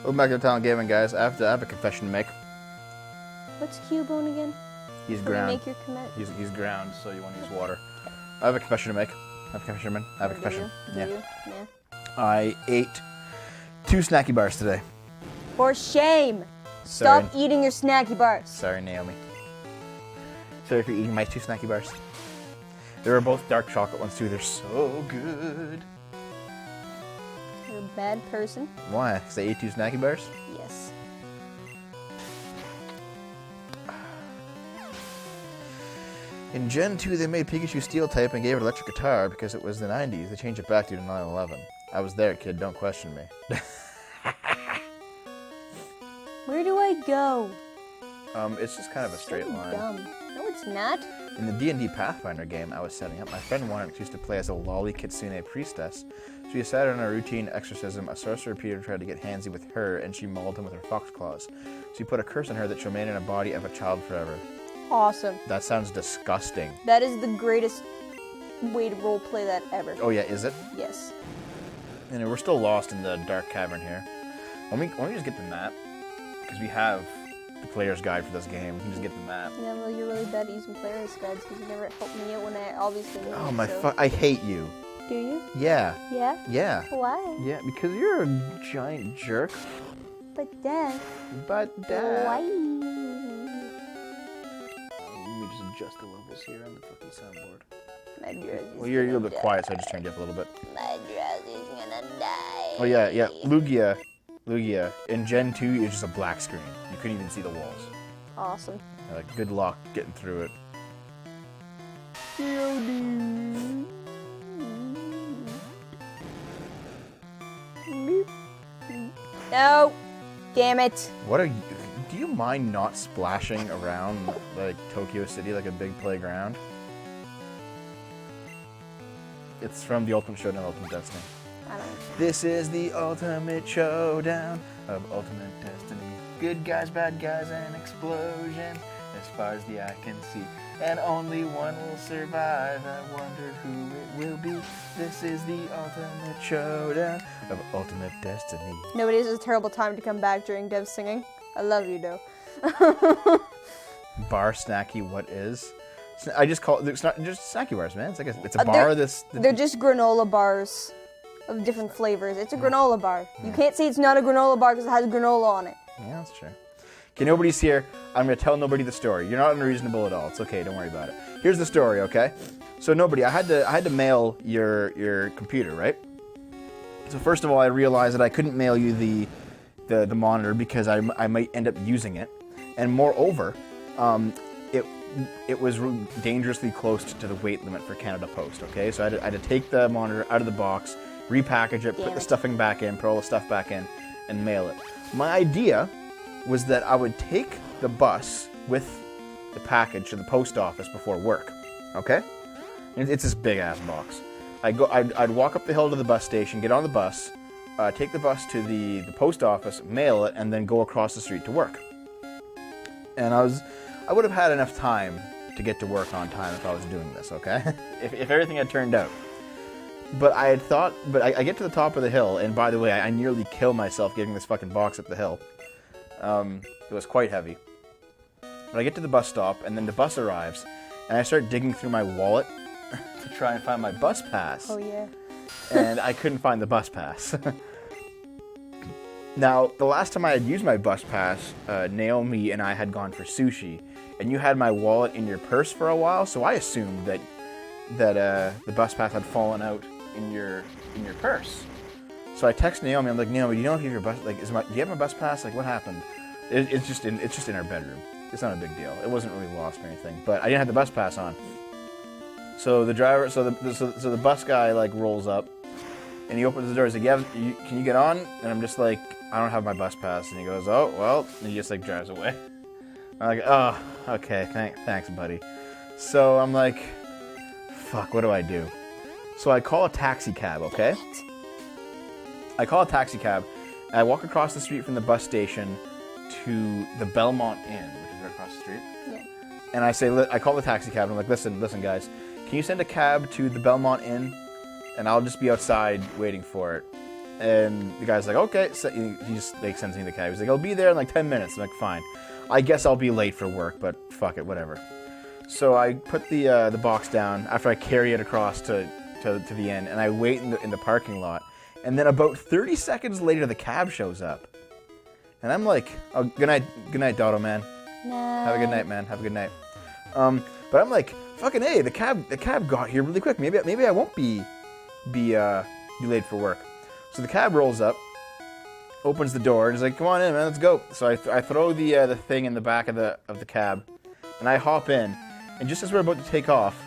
Welcome back to Talent Gaming, guys. I have a confession to make. What's Cubone again? He's Before ground. you make your commit. He's ground, so you want to use water. I have a confession to make. I have a confession, man. I have a confession. Do Yeah. you? Yeah. I ate 2 snacky bars today. For shame! Sorry. Stop eating your snacky bars. Sorry, Naomi. Sorry for eating my 2 snacky bars. They were both dark chocolate ones, too. They're so good. You're a bad person. Why? Because I ate 2 snacky bars? Yes. In Gen 2, they made Pikachu Steel type and gave it electric guitar because it was the 90s. They changed it back due to 9/11. I was there, kid. Don't question me. Where do I go? It's just kind of a straight So line. dumb. No, it's not. In the D&D Pathfinder game I was setting up, my friend wanted an excuse to play as a lolly kitsune priestess, so we decided on a routine exorcism. A sorcerer Peter tried to get handsy with her, and she mauled him with her fox claws. So he put a curse on her that she'll remain in a body of a child forever. Awesome. That sounds disgusting. That is the greatest way to roleplay that ever. Oh yeah, is it? Yes. And we're still lost in the dark cavern here. Why don't we just get the map? Because we have the player's guide for this game. We can just get the map. Yeah, well, you're really bad at using player's guides because you never helped me out when I obviously knew. Oh my so. fuck! I hate you. Do you? Yeah. Yeah? Yeah. Why? Yeah, because you're a giant jerk. But Dad. But Dad. Why? Let me just adjust the levels here on the fucking soundboard. My dress is Well, you're a gonna little bit die. quiet, so I just turned you up a little bit. My dress is gonna die. Oh yeah. Lugia. In Gen 2, it's just a black screen. You couldn't even see the walls. Awesome. Like, good luck getting through it. No! Damn it! What are you? Do you mind not splashing around like Tokyo City like a big playground? It's from the Ultimate Showdown, Ultimate Destiny. I don't know. This is the ultimate showdown of Ultimate Destiny. Good guys, bad guys, and explosion. As far as the eye can see, and only one will survive. I wonder who it will be. This is the ultimate showdown of Ultimate Destiny. Nobody has a terrible time to come back during Dev's singing. I love you, though. Bar snacky, what is? I just call it. It's not just snacky bars, man. It's a bar. They're just granola bars of different flavors. It's a granola bar. You can't say it's not a granola bar because it has granola on it. Yeah, that's true. Okay, nobody's here. I'm gonna tell nobody the story. You're not unreasonable at all. It's okay. Don't worry about it. Here's the story, okay? So nobody. I had to mail your computer, right? So first of all, I realized that I couldn't mail you the monitor because I might end up using it, and moreover, it was dangerously close to the weight limit for Canada Post. Okay, so I had to take the monitor out of the box, repackage it, put the stuffing back in, put all the stuff back in, and mail it. My idea was that I would take the bus with the package to the post office before work. Okay, it's this big ass box. I'd walk up the hill to the bus station, get on the bus, take the bus to the post office, mail it, and then go across the street to work. And I would have had enough time to get to work on time if I was doing this, okay? if everything had turned out. But I had thought, I get to the top of the hill, and by the way, I nearly kill myself getting this fucking box up the hill. It was quite heavy. But I get to the bus stop, and then the bus arrives, and I start digging through my wallet to try and find my bus pass. Oh, yeah. And I couldn't find the bus pass. Now, the last time I had used my bus pass, Naomi and I had gone for sushi, and you had my wallet in your purse for a while, so I assumed that the bus pass had fallen out in your purse. So I text Naomi. I'm like, Naomi, do you know if you have your bus? Like, do you have my bus pass? Like, what happened? It's just in our bedroom. It's not a big deal. It wasn't really lost or anything. But I didn't have the bus pass on. So the driver, so the bus guy like rolls up, and he opens the door. He's like, can you get on? And I'm just like, I don't have my bus pass. And he goes, oh well. And he just like drives away. I'm like, oh, okay, thanks, buddy. So I'm like, fuck, what do I do? So I call a taxi cab, okay? I call a taxi cab, and I walk across the street from the bus station to the Belmont Inn, which is right across the street. Yeah. And I call the taxi cab, and I'm like, listen, guys, can you send a cab to the Belmont Inn? And I'll just be outside waiting for it. And the guy's like, okay. So he just like sends me the cab. He's like, I'll be there in like 10 minutes. I'm like, fine. I guess I'll be late for work, but fuck it, whatever. So I put the box down after I carry it across to the end, and I wait in the parking lot. And then about 30 seconds later, the cab shows up. And I'm like, oh, good night, Dotto, man. No. Have a good night, man. Have a good night. But I'm like, fucking hey, the cab got here really quick. Maybe I won't be late for work. So the cab rolls up, opens the door, and he's like, come on in, man, let's go. So I throw the thing in the back of the cab, and I hop in. And just as we're about to take off,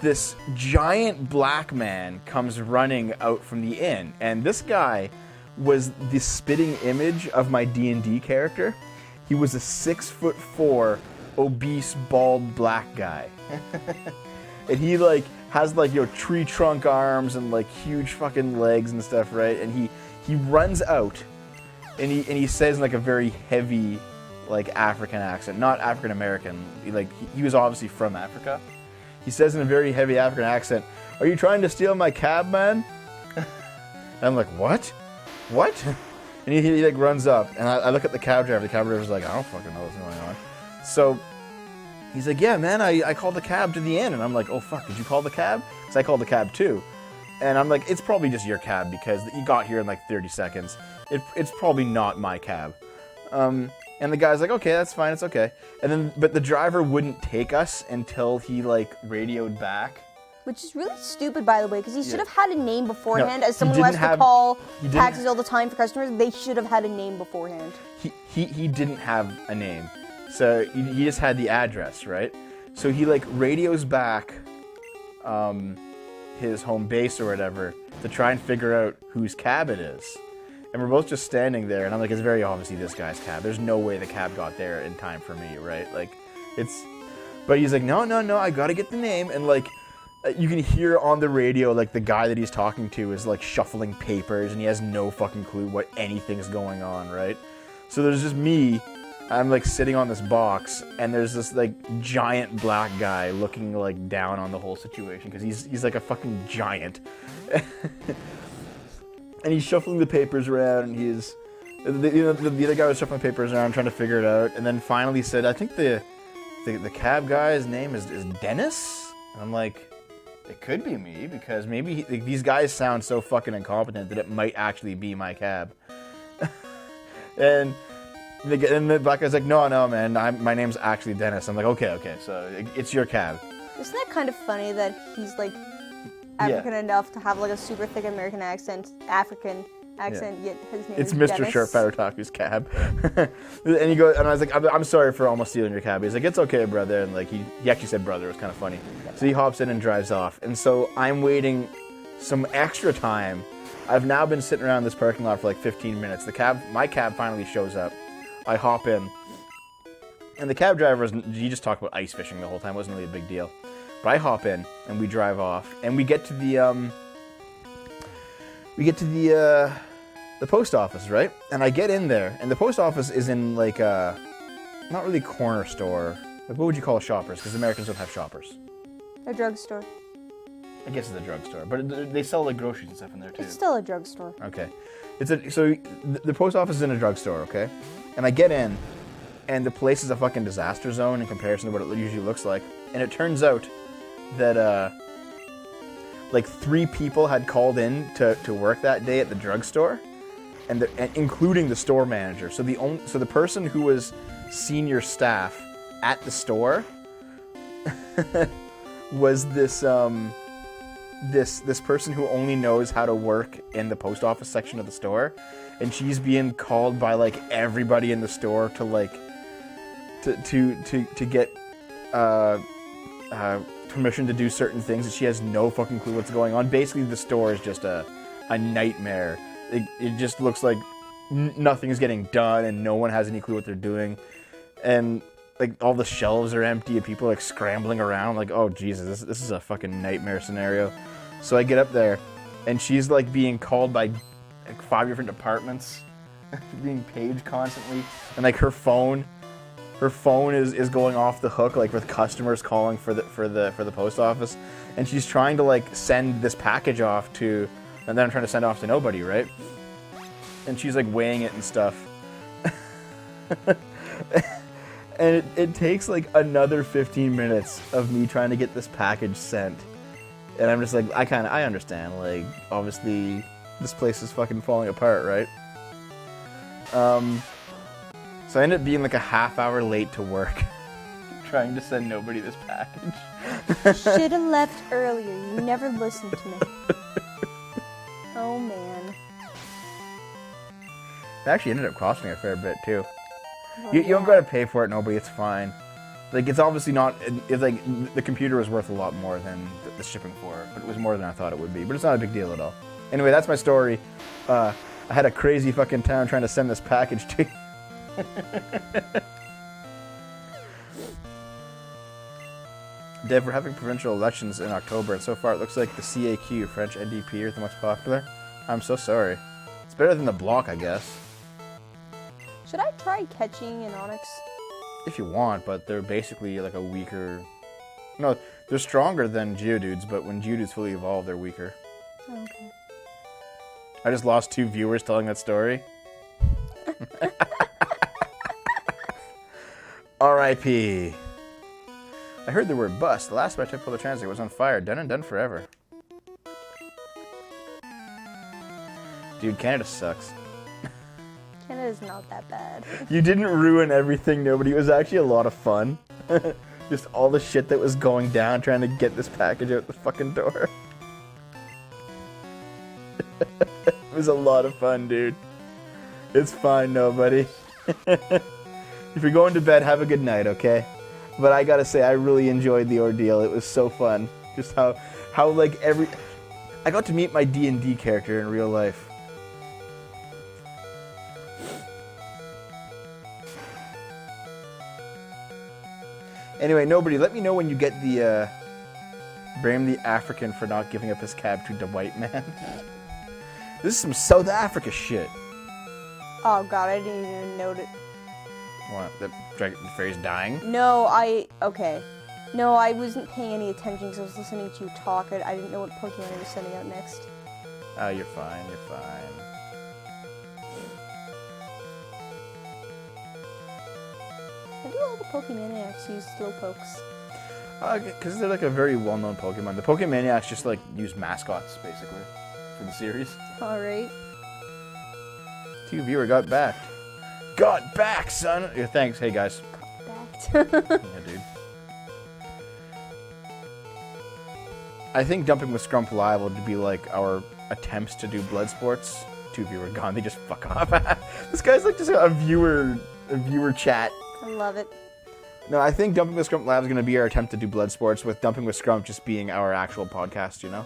this giant black man comes running out from the inn. And this guy was the spitting image of my D&D character. He was a 6'4", obese, bald black guy. And he like has like, you know, tree trunk arms and like huge fucking legs and stuff, right? And he runs out and he says in like a very heavy like African accent, not African American. Like he was obviously from Africa. He says in a very heavy African accent, "Are you trying to steal my cab, man?" And I'm like, "What? What?" And he like runs up, and I look at the cab driver. The cab driver's like, "I don't fucking know what's going on." So he's like, "Yeah, man, I called the cab to the inn." And I'm like, "Oh fuck, did you call the cab?" Because I called the cab too. And I'm like, "It's probably just your cab because you got here in like 30 seconds. It's probably not my cab." And the guy's like, okay, that's fine, it's okay. And then, but the driver wouldn't take us until he like radioed back. Which is really stupid, by the way, because he should have had a name beforehand. No, as someone who has to call taxis all the time for customers, they should have had a name beforehand. He didn't have a name, so he just had the address, right? So he like radios back his home base or whatever to try and figure out whose cab it is. And we're both just standing there, and I'm like, it's very obviously this guy's cab. There's no way the cab got there in time for me, right? Like, it's... But he's like, no, I gotta get the name. And, like, you can hear on the radio, like, the guy that he's talking to is, like, shuffling papers, and he has no fucking clue what anything's going on, right? So there's just me. I'm, like, sitting on this box, and there's this, like, giant black guy looking, like, down on the whole situation, because he's like, a fucking giant. And he's shuffling the papers around, and the other guy was shuffling papers around trying to figure it out, and then finally said, I think the cab guy's name is Dennis? And I'm like, it could be me, because maybe these guys sound so fucking incompetent that it might actually be my cab. and the black guy's like, no, man, my name's actually Dennis. I'm like, okay, so it's your cab. Isn't that kind of funny that he's like African enough to have like a super thick American accent, yet his name is Mr. Dennis. Sharp Farataku's cab. And he goes, and I was like, I'm sorry for almost stealing your cab. He's like, it's okay, brother. And like he actually said brother. It was kind of funny. So he hops in and drives off. And so I'm waiting some extra time. I've now been sitting around this parking lot for like 15 minutes. My cab finally shows up. I hop in. And the cab driver, he just talked about ice fishing the whole time. It wasn't really a big deal. But I hop in and we drive off, and we get to the post office, right? And I get in there, and the post office is in like a not really corner store. Like, what would you call a Shoppers? Because Americans don't have Shoppers. A drugstore. I guess it's a drugstore, but they sell like groceries and stuff in there too. It's still a drugstore. Okay, so the post office is in a drugstore, okay? And I get in, and the place is a fucking disaster zone in comparison to what it usually looks like. And it turns out that like 3 people had called in to work that day at the drugstore, and including the store manager. So the person who was senior staff at the store was this person who only knows how to work in the post office section of the store, and she's being called by like everybody in the store to like to get permission to do certain things, and she has no fucking clue what's going on. Basically, the store is just a nightmare. It just looks like nothing is getting done, and no one has any clue what they're doing. And like all the shelves are empty, and people are like scrambling around. Like, oh Jesus, this is a fucking nightmare scenario. So I get up there, and she's like being called by like 5 different departments, being paged constantly, and like her phone is going off the hook, like with customers calling for the post office, and she's trying to like send this package off to, and then I'm trying to send off to nobody, right? and she's like weighing it and stuff. And it takes like another 15 minutes of me trying to get this package sent. And I'm just like, I understand. Like, obviously, this place is fucking falling apart, right? So I ended up being like a half hour late to work, trying to send nobody this package. Should have left earlier. You never listened to me. Oh, man. It actually ended up costing a fair bit, too. Oh, You don't gotta pay for it, nobody. It's fine. Like, it's obviously not. It's like the computer was worth a lot more than the shipping for it, but it was more than I thought it would be. But it's not a big deal at all. Anyway, that's my story. I had a crazy fucking town trying to send this package to you. Dev, we're having provincial elections in October, and so far it looks like the CAQ, French NDP, are the most popular. I'm so sorry. It's better than the Bloc, I guess. Should I try catching an onyx? If you want, but they're basically like a weaker... No, they're stronger than Geodudes, but when Geodudes fully evolve, they're weaker. Oh, okay. I just lost 2 viewers telling that story. R.I.P. I heard the word bust. The last time I took public transit was on fire. Done and done forever. Dude, Canada sucks. Canada's not that bad. You didn't ruin everything, nobody. It was actually a lot of fun. Just all the shit that was going down trying to get this package out the fucking door. It was a lot of fun, dude. It's fine, nobody. If you're going to bed, have a good night, okay? But I gotta say, I really enjoyed the ordeal. It was so fun. Just how like I got to meet my D&D character in real life. Anyway, nobody, let me know when you get the, blame the African for not giving up his cab to the white man. This is some South Africa shit. Oh god, I didn't even notice. What, the phrase dying? No, okay. No, I wasn't paying any attention because I was listening to you talk. I didn't know what Pokemon I was sending out next. Oh, you're fine, you're fine. Why do all the Pokemaniacs use Slowpokes? Because they're like a very well-known Pokemon. The Pokemaniacs just like use mascots, basically, for the series. Alright. 2 viewer got backed. Got back, son! Yeah, thanks, hey guys. Got backed. Yeah, dude. I think Dumping with Scrump Live will be like our attempts to do blood sports. 2 viewer gone, they just fuck off. This guy's like just a viewer chat. I love it. No, I think Dumping with Scrump Live is going to be our attempt to do blood sports, with Dumping with Scrump just being our actual podcast, you know?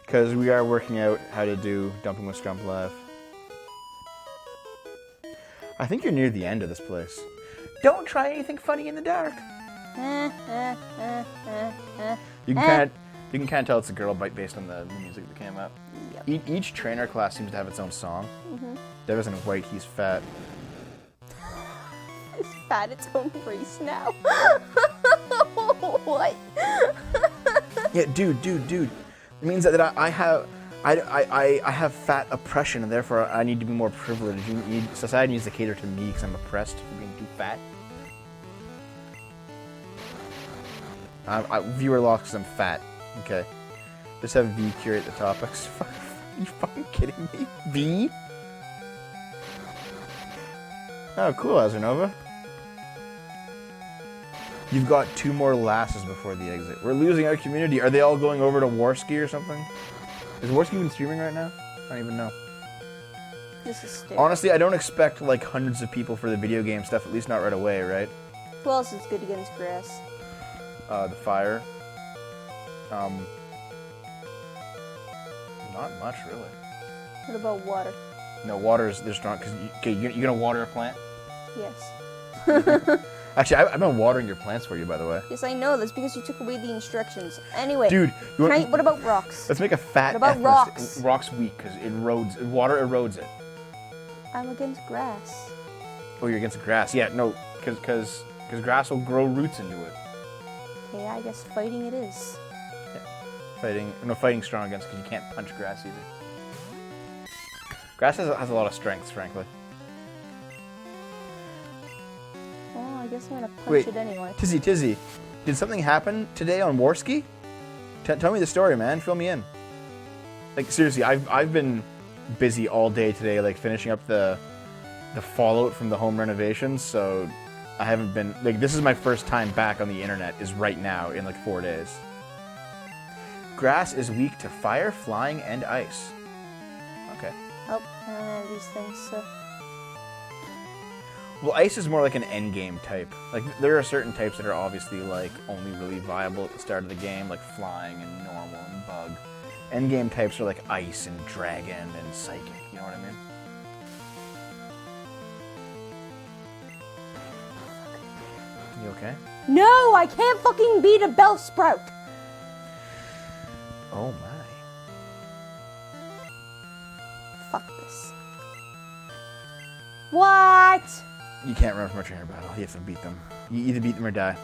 Because we are working out how to do Dumping with Scrump Live. I think you're near the end of this place. Don't try anything funny in the dark. You can kind of tell it's a girl based on the music that came up. Yep. Each trainer class seems to have its own song. Mm-hmm. Dev isn't white, he's fat. Is fat its own race now? What? Yeah, dude. It means that I have fat oppression, and therefore I need to be more privileged. Society needs to cater to me because I'm oppressed for being too fat. Viewer lost because I'm fat. Okay. Just have V curate the topics. Are you fucking kidding me? V? Oh, cool, Azernova. You've got 2 more lasses before the exit. We're losing our community. Are they all going over to Warski or something? Is Warski even streaming right now? I don't even know. This is stupid. Honestly, I don't expect like hundreds of people for the video game stuff, at least not right away, right? Who else is good against grass? The fire. Not much, really. What about water? No, they're strong, because you're gonna water a plant? Yes. Actually, I've been watering your plants for you, by the way. Yes, I know. That's because you took away the instructions. Anyway. Dude, what about rocks? Let's make a fat. What about rocks? Rock's weak because water erodes it. I'm against grass. Oh, you're against grass? Yeah, no, because grass will grow roots into it. Okay, I guess fighting it is. Yeah. Fighting strong against, because you can't punch grass either. Grass has a lot of strengths, frankly. Well, I guess I'm gonna punch it anyway. Tizzy, did something happen today on Warski? Tell me the story, man. Fill me in. Like, seriously, I've been busy all day today, like, finishing up the fallout from the home renovations, so I haven't been... Like, this is my first time back on the internet, is right now, in, like, 4 days. Grass is weak to fire, flying, and ice. Okay. Oh, I don't have these things, so... Well, ice is more like an endgame type. Like, there are certain types that are obviously, like, only really viable at the start of the game, like flying and normal and bug. Endgame types are like ice and dragon and psychic, you know what I mean? You okay? No, I can't fucking beat a Bellsprout! Oh my. Fuck this. What? You can't run from a trainer battle. You have to beat them. You either beat them or die.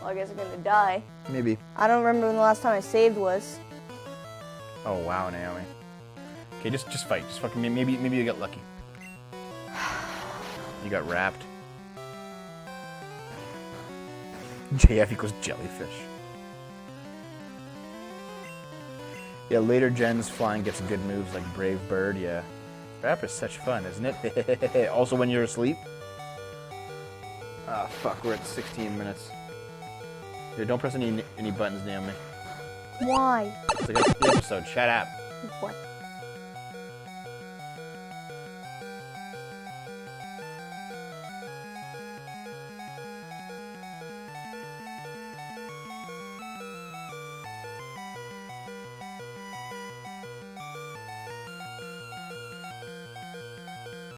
Well, I guess I'm gonna die. Maybe. I don't remember when the last time I saved was. Oh wow, Naomi. Okay, just fight. Just fucking maybe you got lucky. You got wrapped. JF equals jellyfish. Yeah, later gens flying gets good moves like Brave Bird, yeah. Rap is such fun, isn't it? Also when you're asleep. Ah, fuck, we're at 16 minutes. Here, don't press any buttons, Naomi. Why? It's like the episode, shut up. What?